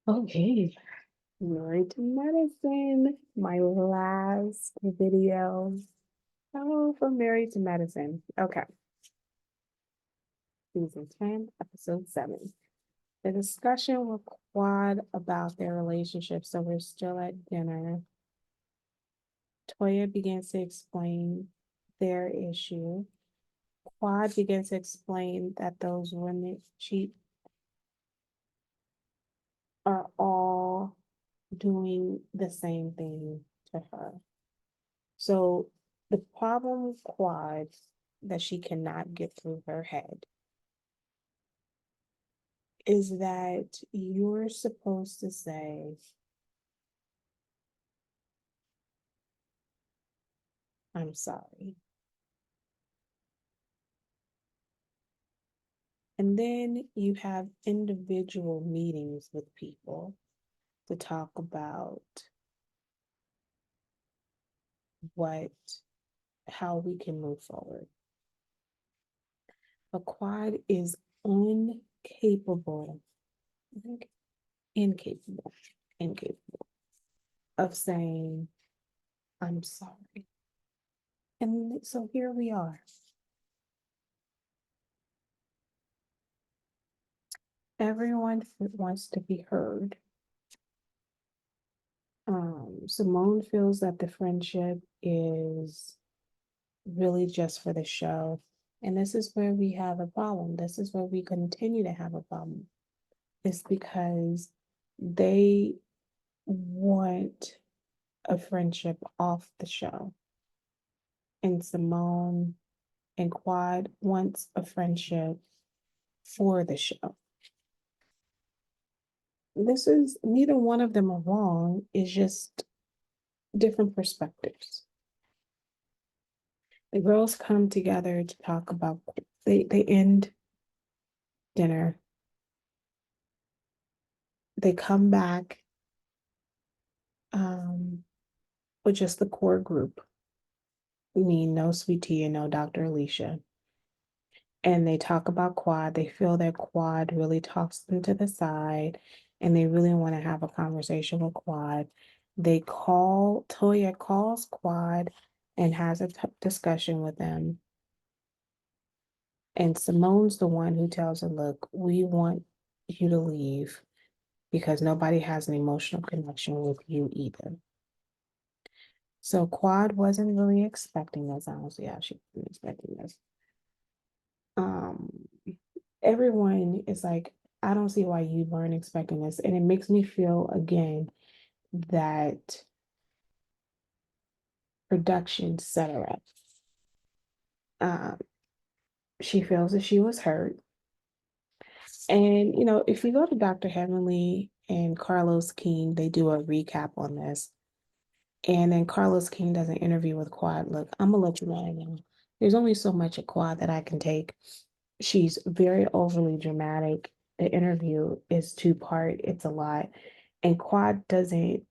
Okay, Married to Medicine, my last video. Oh, from Married to Medicine. Okay, season 10, episode 7. The discussion with Quad about their relationship. So we're still at dinner. Toya begins to explain their issue. Quad begins to explain that those women cheat are all doing the same thing to her. So the problem with Quad that she cannot get through her head is that you're supposed to say, I'm sorry. And then you have individual meetings with people to talk about what, how we can move forward. A Quad is incapable, incapable, incapable of saying, I'm sorry. And so here we are. Everyone wants to be heard. Simone feels that the friendship is really just for the show. And this is where we have a problem. This is where we continue to have a problem. It's because they want a friendship off the show. And Simone and Quad wants a friendship for the show. This is neither one of them are wrong, it's just different perspectives. The girls come together to talk about they end dinner. They come back with just the core group. I mean, no Sweet Tea and no Dr. Alicia. And they talk about Quad. They feel that Quad really talks them to the side and they really want to have a conversation with Quad. Toya calls Quad and has a discussion with them. And Simone's the one who tells her, look, we want you to leave because nobody has an emotional connection with you either. So Quad wasn't really expecting this. I don't see how she wasn't expecting this. Um, Everyone is like, I don't see why you weren't expecting this. And it makes me feel again that production set her up. Um, she feels that she was hurt. And if you go to Dr. Heavenly and Carlos King, they do a recap on this. And then Carlos King does an interview with Quad. Look, I'm gonna let you know right now. There's only so much at Quad that I can take. She's very overly dramatic. The interview is two-part, it's a lot. And Quad doesn't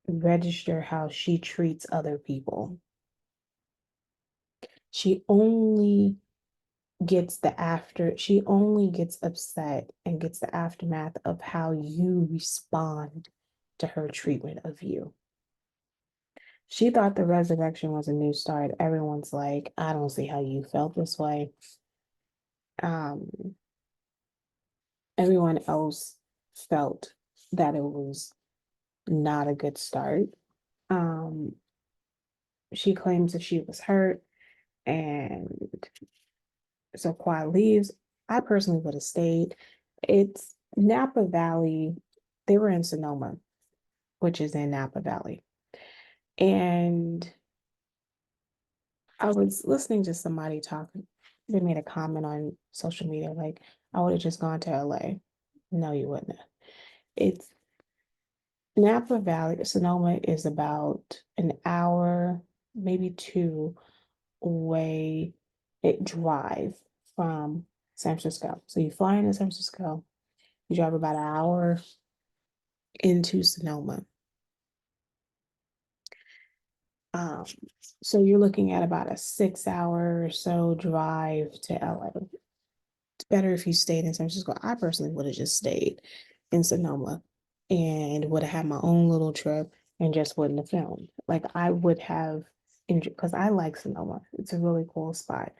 register how she treats other people. She only she only gets upset and gets the aftermath of how you respond to her treatment of you. She thought the resurrection was a new start. Everyone's like, I don't see how you felt this way. Um, Everyone else felt that it was not a good start. Um, she claims that she was hurt, and so Quad leaves. I personally would have stayed. It's Napa Valley. They were in Sonoma, which is in Napa Valley. And I was listening to somebody talking. They made a comment on social media like, I would have just gone to LA. No, you wouldn't have. It's Napa Valley, Sonoma is about an hour, maybe two away it drive from San Francisco. So you fly into San Francisco, you drive about an hour into Sonoma. Um, so you're looking at about a 6 hour or so drive to LA. It's better if you stayed in San Francisco. I personally would have just stayed in Sonoma. and would have had my own little trip and just wouldn't have filmed. Like I would have enjoyed, because I like Sonoma. It's a really cool spot.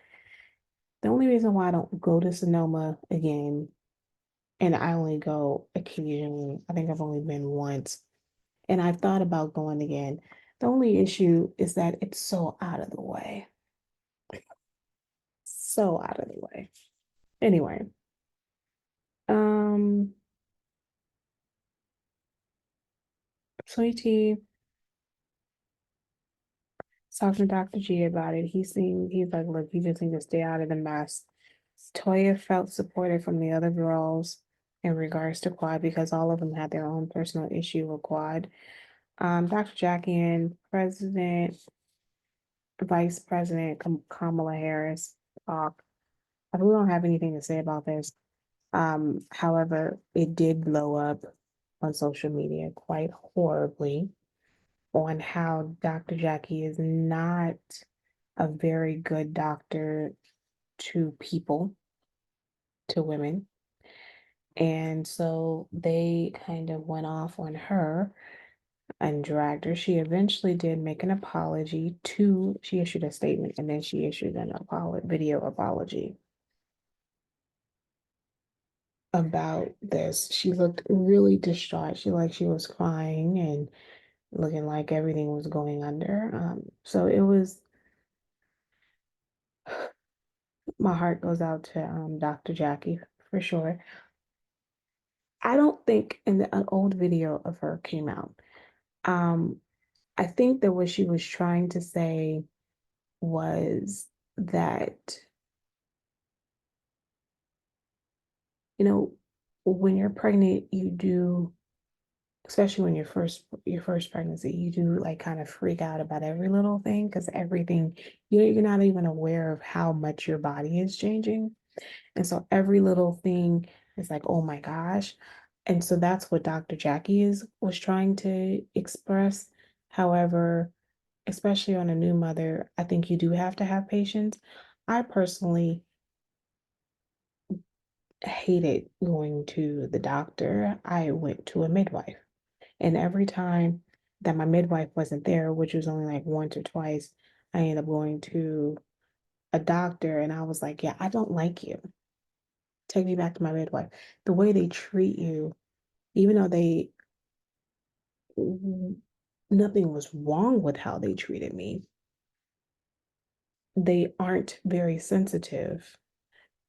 The only reason why I don't go to Sonoma again, and I only go occasionally, I think I've only been once, and I've thought about going again. The only issue is that it's so out of the way. So out of the way. Anyway, um, Sweetie talking to Dr. G about it. He's like, look, you just need to stay out of the mess. Toya felt supported from the other girls in regards to Quad because all of them had their own personal issue with Quad. Dr. Jackie and Vice President Kamala Harris talk. We don't have anything to say about this. However, it did blow up on social media quite horribly on how Dr. Jackie is not a very good doctor to people, to women. And so they kind of went off on her and dragged her. She eventually did make an apology she issued a statement and then she issued an video apology about this. She looked really distraught. She was crying and looking like everything was going under. So it was, my heart goes out to Dr. Jackie for sure. I don't think an old video of her came out. Um, I think that what she was trying to say was that, you know, when you're pregnant, you do, especially when your first pregnancy, you do like kind of freak out about every little thing because everything, you're not even aware of how much your body is changing. And so every little thing is like, oh my gosh. And so that's what Dr. Jackie was trying to express. However, especially on a new mother, I think you do have to have patience. I personally hated going to the doctor. I went to a midwife. And every time that my midwife wasn't there, which was only like once or twice, I ended up going to a doctor and I was like, yeah, I don't like you. Take me back to my midwife. The way they treat you, even though nothing was wrong with how they treated me, they aren't very sensitive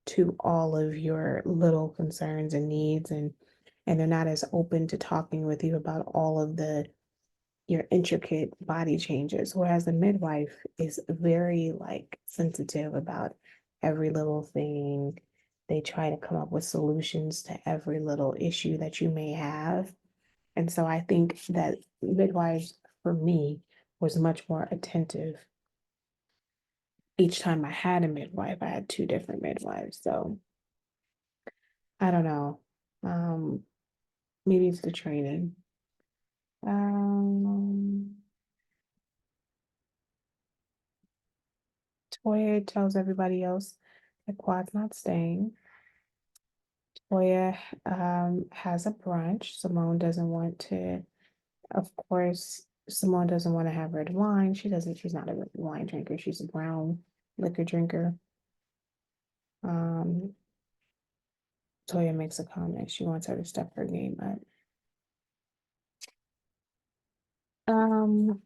to all of your little concerns and needs, and they're not as open to talking with you about all of your intricate body changes, whereas the midwife is very like sensitive about every little thing. They try to come up with solutions to every little issue that you may have. And so I think that midwives for me was much more attentive. Each time I had a midwife, I had two different midwives. So I don't know. Um, Maybe it's the training. Um, Toya tells everybody else that Quad's not staying. Toya has a brunch. Simone doesn't want to, of course, Simone doesn't want to have red wine. She's not a red wine drinker. She's a brown liquor drinker. Um, Toya makes a comment. She wants her to step her game up. Um,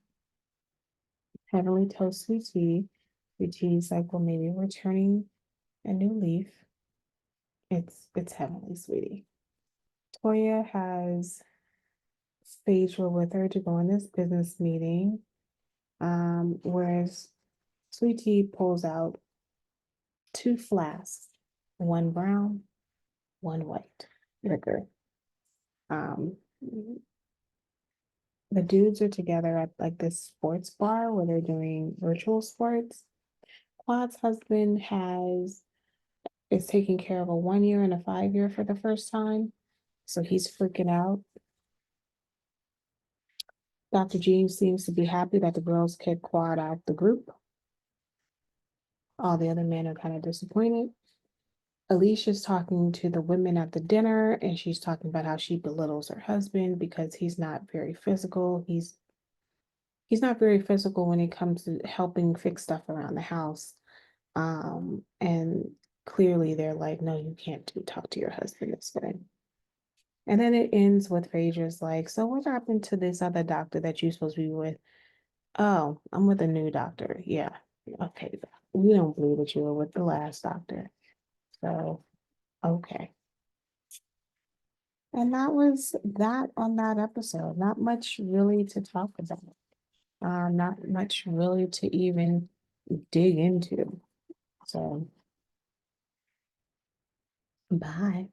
Heavenly toast sweet tea. Sweet tea's like, well, maybe we're turning a new leaf. It's heavenly, sweetie. Toya has Phaedra with her to go in this business meeting. Whereas Sweet Tea pulls out two flasks, one brown, one white liquor. Um, the dudes are together at like this sports bar where they're doing virtual sports. Quad's husband is taking care of a 1 year and a 5 year for the first time. So he's freaking out. Dr. Jean seems to be happy that the girls kicked Quad out the group. All the other men are kind of disappointed. Alicia's talking to the women at the dinner, and she's talking about how she belittles her husband because he's not very physical. He's not very physical when it comes to helping fix stuff around the house. And clearly they're like, no, you can't talk to your husband this way. And then it ends with Phaedra's like, so what happened to this other doctor that you're supposed to be with? Oh, I'm with a new doctor. Yeah. Okay. We don't believe that you were with the last doctor. So, okay. And that was that on that episode. Not much really to talk about. Not much really to even dig into. So, bye.